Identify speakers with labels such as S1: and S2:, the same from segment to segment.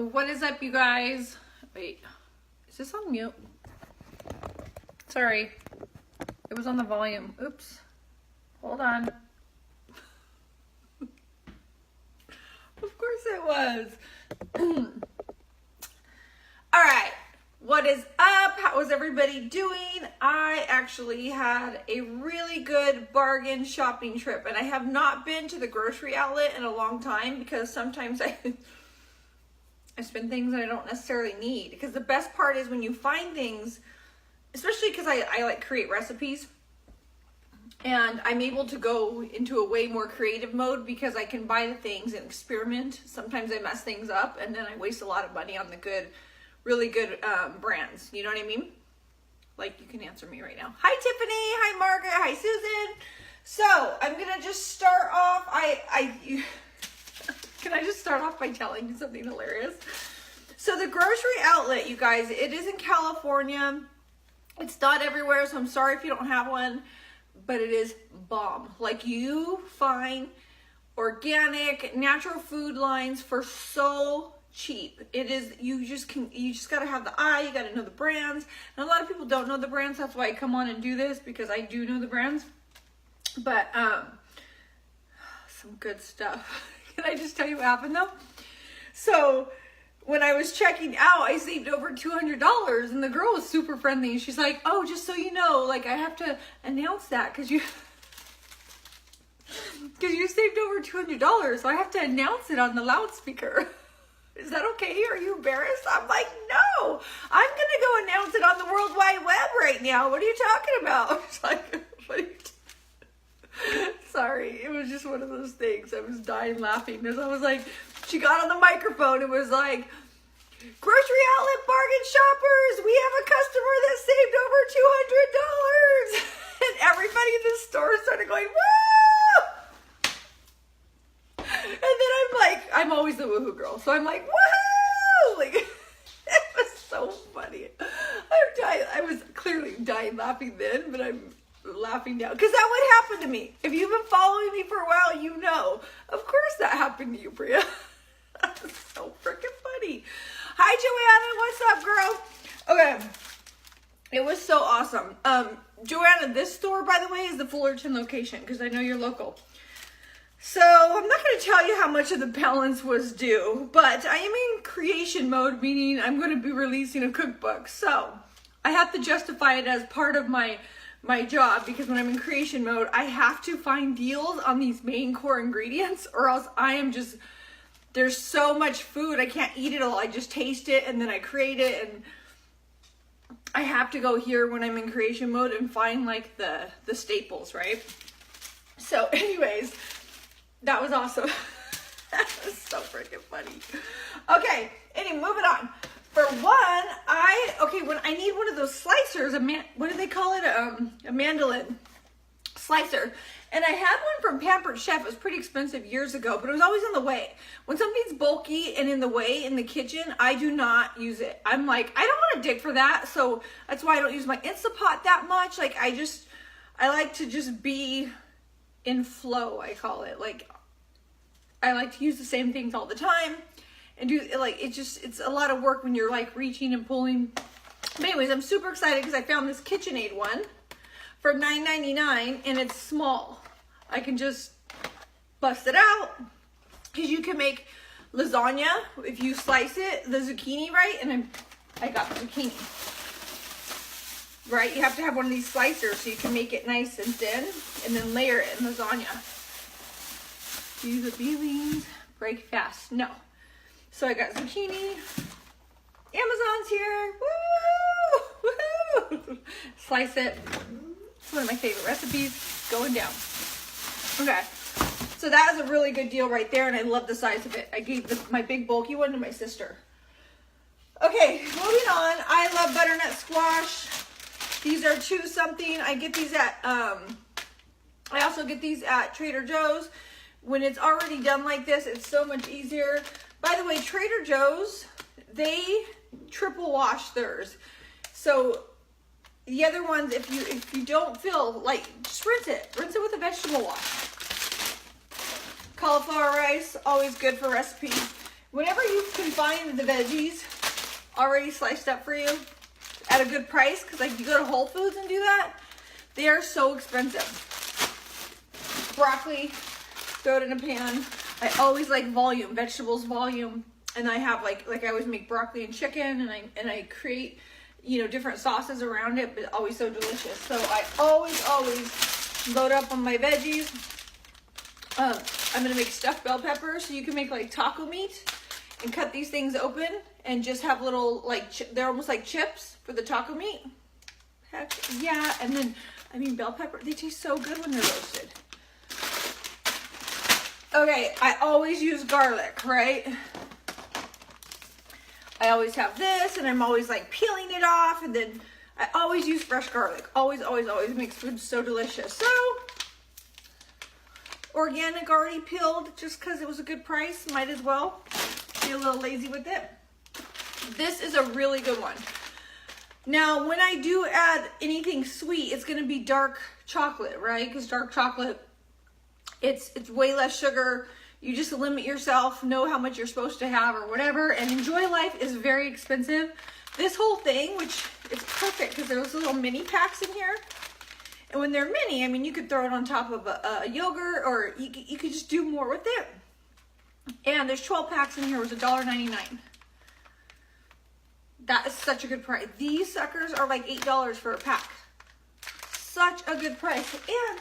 S1: What is up, you guys? Wait, is this on mute? Sorry, it was on the volume. Oops, hold on. Of course it was. All right, what is up? How is everybody doing? I actually had a really good bargain shopping trip, and I have not been to the grocery outlet in a long time because sometimes I spend things that I don't necessarily need. Because the best part is when you find things, especially because I like create recipes, and I'm able to go into a way more creative mode because I can buy the things and experiment. Sometimes I mess things up and then I waste a lot of money on the good, really good brands. You know what I mean? Like, you can answer me right now. Hi, Tiffany. Hi, Margaret. Hi, Susan. So I'm going to just start off. Can I just start off by telling you something hilarious? So the grocery outlet, you guys, it is in California. It's not everywhere, so I'm sorry if you don't have one, but it is bomb. Like, you find organic, natural food lines for so cheap. It is, you just got to have the eye, you got to know the brands. And a lot of people don't know the brands. That's why I come on and do this, because I do know the brands. But some good stuff. Can I just tell you what happened though? So when I was checking out, I saved over $200, and the girl was super friendly. She's like, "Oh, just so you know, like, I have to announce that because you saved over $200, so I have to announce it on the loudspeaker. Is that okay? Are you embarrassed?" I'm like, "No, I'm gonna go announce it on the World Wide Web right now. What are you talking about?" It's like, what are you Sorry, it was just one of those things. I was dying laughing because I was like, she got on the microphone and was like, "Grocery outlet bargain shoppers, we have a customer that saved over $200. And everybody in the store started going, "Woo!" And then I'm like, I'm always the woohoo girl. So I'm like, "Woo!" Like, it was so funny. I was clearly dying laughing then, but I'm laughing now because that would happen to me. If you've been following me for a while, you know. Of course that happened to you, Brea. That's so freaking funny. Hi, Joanna. What's up, girl? Okay. It was so awesome. Joanna, this store, by the way, is the Fullerton location because I know you're local. So I'm not going to tell you how much of the balance was due, but I am in creation mode, meaning I'm going to be releasing a cookbook. So I have to justify it as part of my job, because when I'm in creation mode, I have to find deals on these main core ingredients, or else I am just, there's so much food, I can't eat it all. I just taste it and then I create it, and I have to go here when I'm in creation mode and find like the staples, right? So anyways, that was awesome. That was so freaking funny. Okay, anyway, moving on. For one, when I need one of those slicers, what do they call it? A mandolin slicer. And I had one from Pampered Chef. It was pretty expensive years ago, but it was always in the way. When something's bulky and in the way in the kitchen, I do not use it. I'm like, I don't want to dig for that. So that's why I don't use my Instapot that much. Like, I like to just be in flow, I call it. Like, I like to use the same things all the time. And do, like, it's a lot of work when you're like reaching and pulling. But anyways, I'm super excited because I found this KitchenAid one for $9.99, and it's small. I can just bust it out, because you can make lasagna if you slice it, the zucchini, right? And I got the zucchini, right? You have to have one of these slicers so you can make it nice and thin, and then layer it in lasagna. Use the peelings, break fast. No. So I got zucchini. Amazon's here. Woo! Woo! Slice it. It's one of my favorite recipes. Going down. Okay. So that is a really good deal right there, and I love the size of it. I gave my big bulky one to my sister. Okay, moving on. I love butternut squash. These are $2 something. I get these at I also get these at Trader Joe's. When it's already done like this, it's so much easier. By the way, Trader Joe's, they triple wash theirs. So the other ones, if you don't feel like, just rinse it with a vegetable wash. Cauliflower rice, always good for recipes. Whenever you can find the veggies already sliced up for you at a good price, because like you go to Whole Foods and do that, they are so expensive. Broccoli, throw it in a pan. I always like volume, vegetables volume, and I have like I always make broccoli and chicken, and I create, you know, different sauces around it, but always so delicious. So I always load up on my veggies. I'm gonna make stuffed bell peppers, so you can make like taco meat and cut these things open and just have little, like, they're almost like chips for the taco meat. Heck yeah. And then, I mean, bell pepper, they taste so good when they're roasted. Okay, I always use garlic, right? I always have this, and I'm always like peeling it off, and then I always use fresh garlic. Always, always, always. It makes food so delicious. So, organic, already peeled, just because it was a good price, might as well be a little lazy with it. This is a really good one. Now, when I do add anything sweet, it's going to be dark chocolate, right? Because dark chocolate, it's way less sugar. You just limit yourself, know how much you're supposed to have or whatever. And Enjoy Life is very expensive. This whole thing, which is perfect because there's little mini packs in here. And when they're mini, I mean, you could throw it on top of a yogurt, or you could just do more with it. And there's 12 packs in here. It was $1.99. That is such a good price. These suckers are like $8 for a pack. Such a good price. And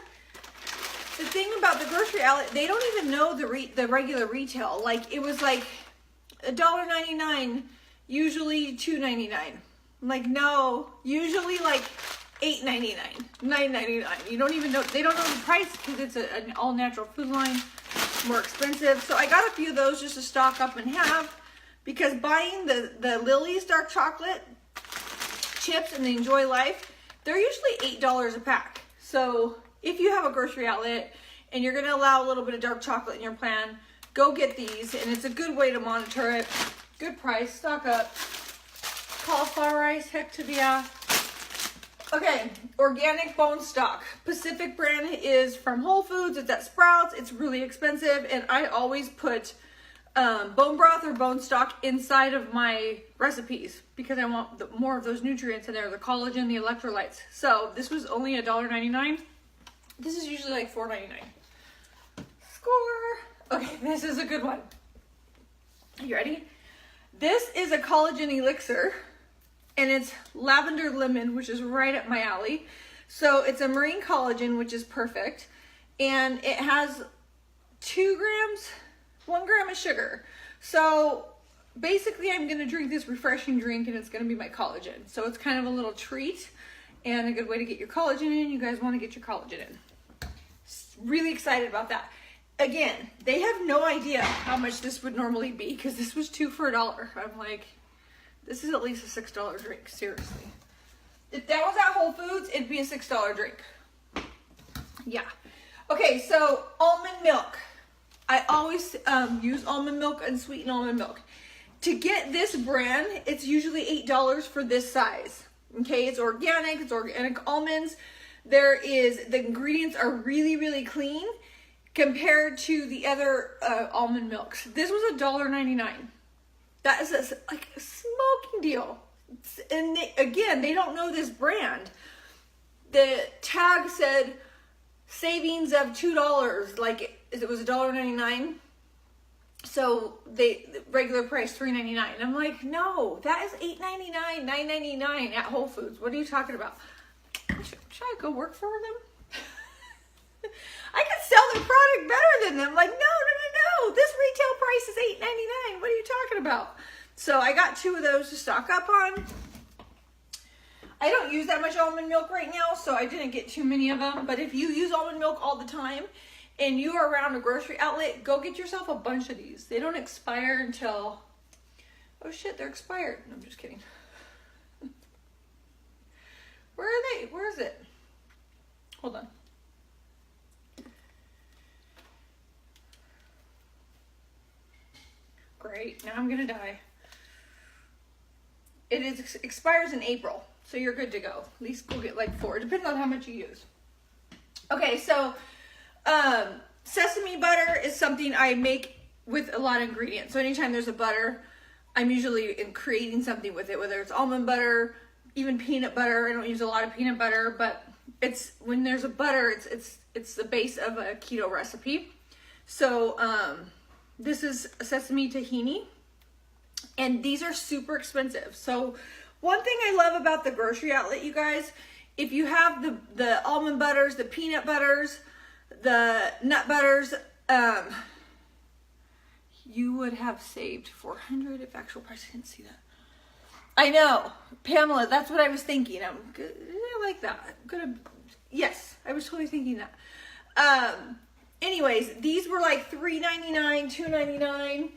S1: the thing about the grocery outlet, they don't even know the regular retail. Like, it was like $1.99, usually $2.99. I'm like, no, usually like $8.99, $9.99. You don't even know, they don't know the price because it's an all natural food line, more expensive. So I got a few of those just to stock up and have, because buying the Lily's dark chocolate chips and the Enjoy Life, they're usually $8 a pack. So if you have a grocery outlet and you're gonna allow a little bit of dark chocolate in your plan, go get these, and it's a good way to monitor it. Good price, stock up. Cauliflower rice, heck to the yeah. Okay, organic bone stock. Pacific brand is from Whole Foods. It's at Sprouts. It's really expensive, and I always put bone broth or bone stock inside of my recipes because I want more of those nutrients in there, the collagen, the electrolytes. So this was only $1.99. This is usually like $4.99. Score. Okay, this is a good one. You ready? This is a collagen elixir, and it's lavender lemon, which is right up my alley. So it's a marine collagen, which is perfect. And it has 2 grams, 1 gram of sugar. So basically I'm gonna drink this refreshing drink, and it's gonna be my collagen. So it's kind of a little treat and a good way to get your collagen in. You guys wanna get your collagen in. Really excited about that. Again, they have no idea how much this would normally be because this was 2 for $1. I'm like, this is at least a $6 drink, seriously. If that was at Whole Foods, it'd be a $6 drink. Yeah. Okay, so almond milk. I always use almond milk and sweetened almond milk. To get this brand, it's usually $8 for this size. Okay, it's organic almonds. The ingredients are really, really clean compared to the other almond milks. This was $1.99. That is like a smoking deal. And they don't know this brand. The tag said savings of $2, like it was $1.99. So the regular price $3.99. And I'm like, no, that is $8.99, $9.99 at Whole Foods. What are you talking about? Should I go work for them? I could sell their product better than them. Like, no. This retail price is $8.99. What are you talking about? So I got 2 of those to stock up on. I don't use that much almond milk right now, so I didn't get too many of them. But if you use almond milk all the time and you are around a grocery outlet, go get yourself a bunch of these. They don't expire until, oh shit, they're expired. No, I'm just kidding. Where are they? Where is it? Hold on. Great, now I'm gonna die. It expires in April, so you're good to go. At least go get like 4, depending on how much you use. Okay, so sesame butter is something I make with a lot of ingredients. So anytime there's a butter, I'm usually creating something with it, whether it's almond butter, even peanut butter. I don't use a lot of peanut butter, but it's when there's a butter, it's the base of a keto recipe. So this is sesame tahini, and these are super expensive. So one thing I love about the grocery outlet, you guys, if you have the almond butters, the peanut butters, the nut butters, you would have saved $400 if actual price. I didn't see that. I know, Pamela, that's what I was thinking. I like that. Yes, I was totally thinking that. Anyways, these were like $3.99, $2.99.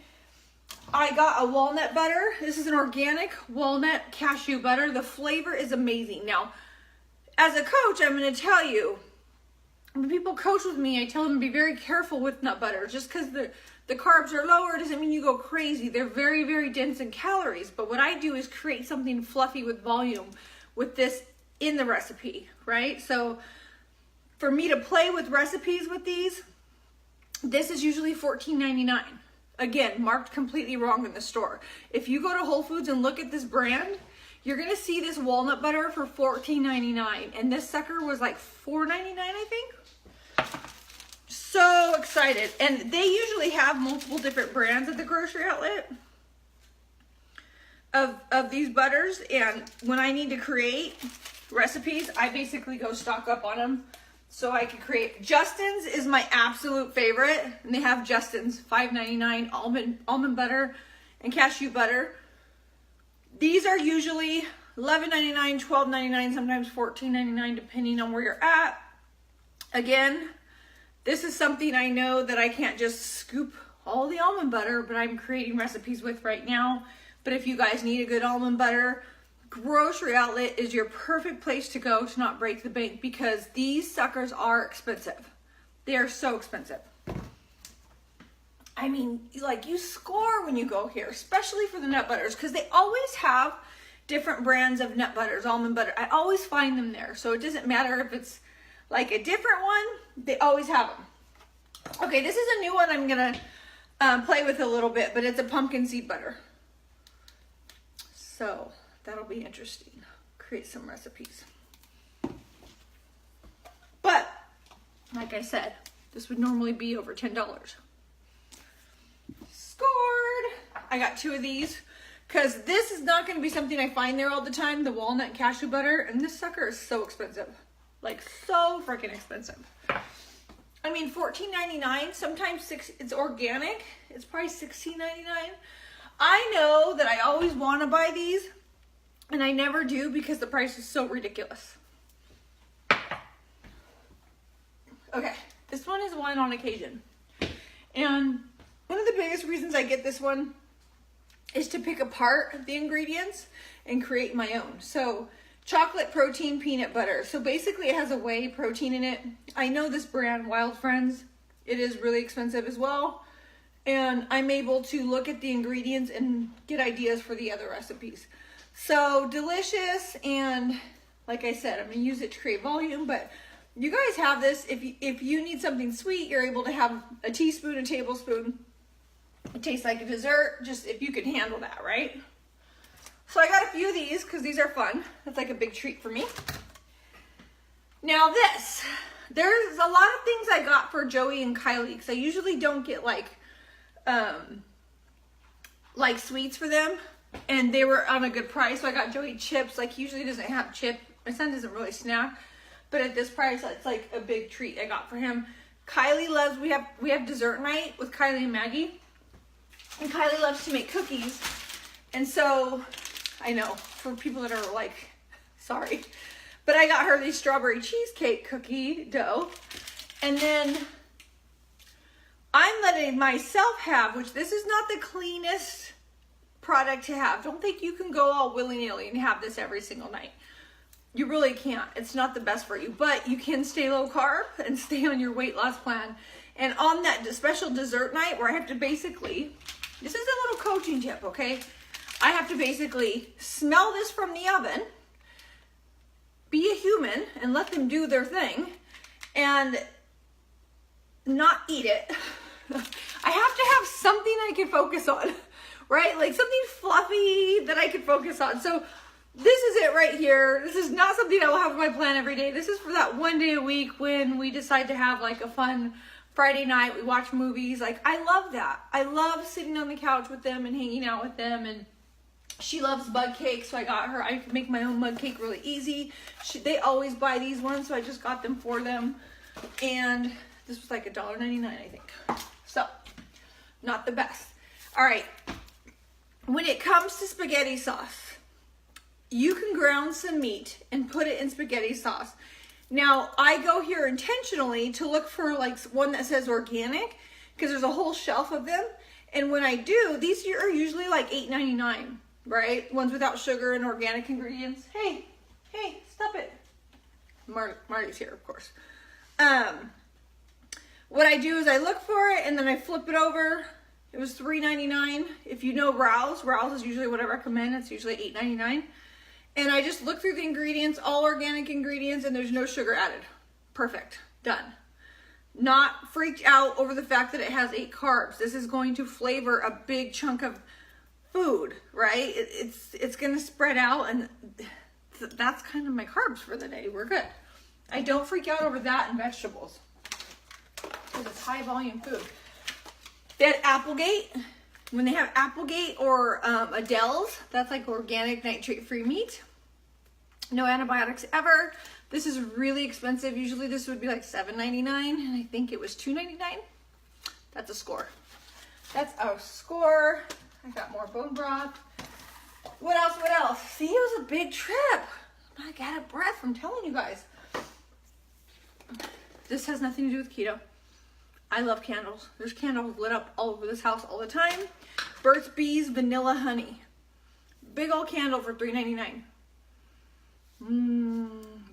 S1: I got a walnut butter. This is an organic walnut cashew butter. The flavor is amazing. Now, as a coach, I'm going to tell you, when people coach with me, I tell them to be very careful with nut butter. Just because the carbs are lower doesn't mean you go crazy. They're very, very dense in calories. But what I do is create something fluffy with volume with this in the recipe, right? So for me to play with recipes with these, this is usually $14.99. Again, marked completely wrong in the store. If you go to Whole Foods and look at this brand, you're gonna see this walnut butter for $14.99, and this sucker was like $4.99, I think. So excited. And they usually have multiple different brands at the grocery outlet of these butters, and when I need to create recipes, I basically go stock up on them so I can create. Justin's is my absolute favorite, and they have Justin's $5.99 almond butter and cashew butter. These are usually $11.99, $12.99, sometimes $14.99, depending on where you're at. Again, this is something I know that I can't just scoop all the almond butter, but I'm creating recipes with right now. But if you guys need a good almond butter, grocery outlet is your perfect place to go to not break the bank, because these suckers are expensive. They are so expensive. I mean, like, you score when you go here, especially for the nut butters, because they always have different brands of nut butters, almond butter. I always find them there. So it doesn't matter if it's like a different one, they always have them. Okay, this is a new one I'm gonna play with a little bit, but it's a pumpkin seed butter. So that'll be interesting. Create some recipes. But like I said, this would normally be over $10. Scored! I got 2 of these because this is not going to be something I find there all the time, the walnut and cashew butter, and this sucker is so expensive. Like, so freaking expensive. I mean, $14.99, sometimes it's organic. It's probably $16.99. I know that I always want to buy these, and I never do because the price is so ridiculous. Okay, this one is one on occasion. And one of the biggest reasons I get this one is to pick apart the ingredients and create my own. So, chocolate protein peanut butter. So basically it has a whey protein in it. I know this brand, Wild Friends, it is really expensive as well. And I'm able to look at the ingredients and get ideas for the other recipes. So delicious, and like I said, I'm gonna use it to create volume, but you guys have this. If you need something sweet, you're able to have a teaspoon, a tablespoon. It tastes like a dessert, just if you can handle that, right? So I got a few of these because these are fun. That's like a big treat for me. Now there's a lot of things I got for Joey and Kylie, because I usually don't get like sweets for them, and they were on a good price. So I got Joey chips. Like, he usually doesn't have chip. My son doesn't really snack, but at this price, it's like a big treat I got for him. Kylie loves, we have dessert night with Kylie and Maggie, and Kylie loves to make cookies. And so, I know, for people that are like, sorry, but I got her the strawberry cheesecake cookie dough. And then I'm letting myself have, which this is not the cleanest product to have. Don't think you can go all willy-nilly and have this every single night. You really can't. It's not the best for you, but you can stay low carb and stay on your weight loss plan. And on that special dessert night where I have to basically, this is a little coaching tip, okay? I have to basically smell this from the oven, be a human and let them do their thing, and not eat it, I have to have something I can focus on, right? Like something fluffy that I can focus on. So this is it right here. This is not something I will have on my plan every day. This is for that one day a week when we decide to have like a fun Friday night. We watch movies. Like, I love that. I love sitting on the couch with them and hanging out with them. And she loves mug cake, so I got her. I can make my own mug cake really easy. They always buy these ones, so I just got them for them. And this was like $1.99, I think. So, not the best. All right. When it comes to spaghetti sauce, you can ground some meat and put it in spaghetti sauce. Now, I go here intentionally to look for like one that says organic, because there's a whole shelf of them. And when I do, these are usually like $8.99, right? Ones without sugar and organic ingredients. Hey, stop it. Marty's here, of course. What I do is I look for it and then I flip it over. It was $3.99. If you know Rouse is usually what I recommend. It's usually $8.99. And I just look through the ingredients, all organic ingredients, and there's no sugar added. Perfect. Done. Not freaked out over the fact that it has 8 carbs. This is going to flavor a big chunk of food, right? It's going to spread out, and that's kind of my carbs for the day. We're good. I don't freak out over that and vegetables, because it's high volume food. They had Applegate. When they have Applegate or Adele's, that's like organic nitrate-free meat. No antibiotics ever. This is really expensive. Usually this would be like $7.99, and I think it was $2.99. That's a score. That's a score. I got more bone broth. What else? What else? See, it was a big trip. I'm like out of breath from telling you guys. This has nothing to do with keto. I love candles. There's candles lit up all over this house all the time. Burt's Bees Vanilla Honey. Big old candle for $3.99.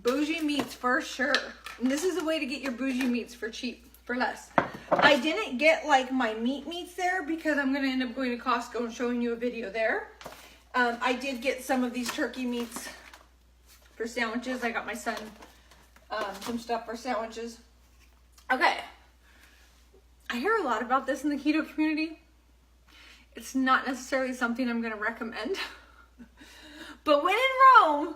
S1: Bougie meats for sure. And this is a way to get your bougie meats for cheap, for less. I didn't get like my meats there because I'm going to end up going to Costco and showing you a video there. I did get some of these turkey meats for sandwiches. I got my son some stuff for sandwiches. Okay. I hear a lot about this in the keto community. It's not necessarily something I'm going to recommend. But when in Rome,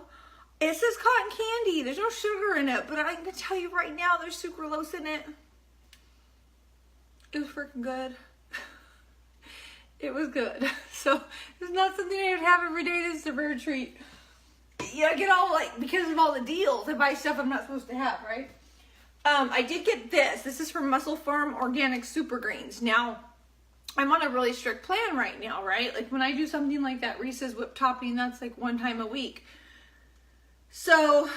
S1: it says cotton candy. There's no sugar in it. But I can tell you right now, there's sucralose in it. It was freaking good. It was good. So it's not something I would have every day. This is a rare treat. Yeah, I get all like, because of all the deals, I buy stuff I'm not supposed to have, right? I did get this. This is from Muscle Farm Organic Super Greens. Now, I'm on a really strict plan right now, right? Like when I do something like that Reese's whipped topping, that's like one time a week. So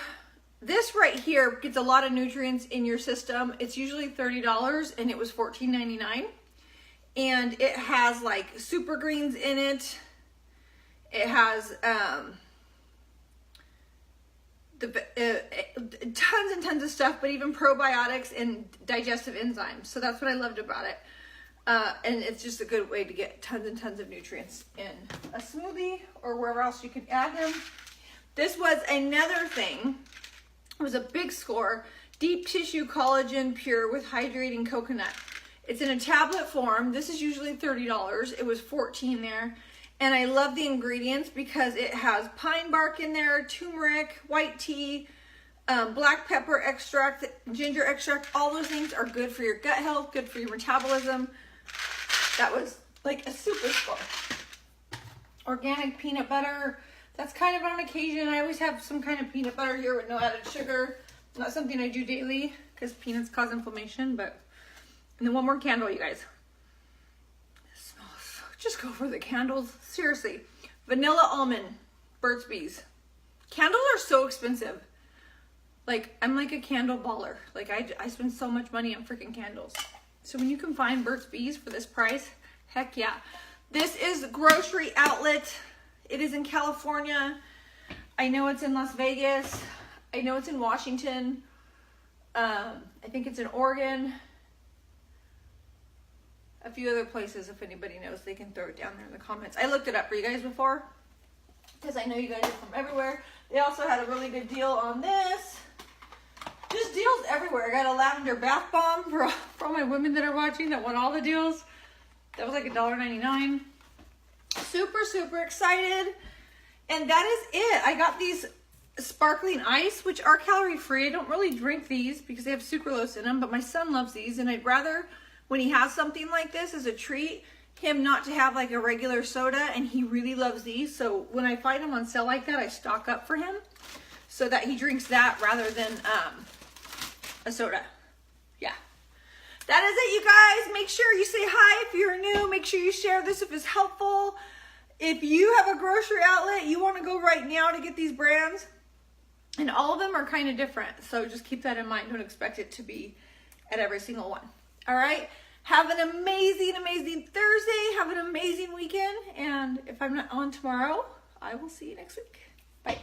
S1: this right here gets a lot of nutrients in your system. It's usually $30 and it was $14.99. And it has like super greens in it. It has tons and tons of stuff, but even probiotics and digestive enzymes. So that's what I loved about it. And it's just a good way to get tons and tons of nutrients in a smoothie or wherever else you can add them. This was another thing. It was a big score. Deep tissue collagen pure with hydrating coconut. It's in a tablet form. This is usually $30. It was $14 there. And I love the ingredients because it has pine bark in there, turmeric, white tea, black pepper extract, ginger extract. All those things are good for your gut health, good for your metabolism. That was like a super score. Organic peanut butter. That's kind of on occasion. I always have some kind of peanut butter here with no added sugar. Not something I do daily because peanuts cause inflammation. But and then one more candle, you guys. Just go for the candles. Seriously. Vanilla almond. Burt's Bees. Candles are so expensive. Like, I'm like a candle baller. Like, I spend so much money on freaking candles. So when you can find Burt's Bees for this price, heck yeah. This is Grocery Outlet. It is in California. I know it's in Las Vegas. I know it's in Washington. I think it's in Oregon. A few other places, if anybody knows, they can throw it down there in the comments. I looked it up for you guys before because I know you guys are from everywhere. They also had a really good deal on this. Just deals everywhere. I got a lavender bath bomb for all my women that are watching that want all the deals. That was like $1.99. Super, super excited. And that is it. I got these sparkling ice, which are calorie free. I don't really drink these because they have sucralose in them, but my son loves these, and I'd rather, when he has something like this as a treat, him not to have like a regular soda, and he really loves these. So when I find them on sale like that, I stock up for him so that he drinks that rather than a soda. Yeah. That is it, you guys. Make sure you say hi if you're new. Make sure you share this if it's helpful. If you have a grocery outlet, you want to go right now to get these brands. And all of them are kind of different. So just keep that in mind. Don't expect it to be at every single one. All right. Have an amazing, amazing Thursday. Have an amazing weekend. And if I'm not on tomorrow, I will see you next week. Bye.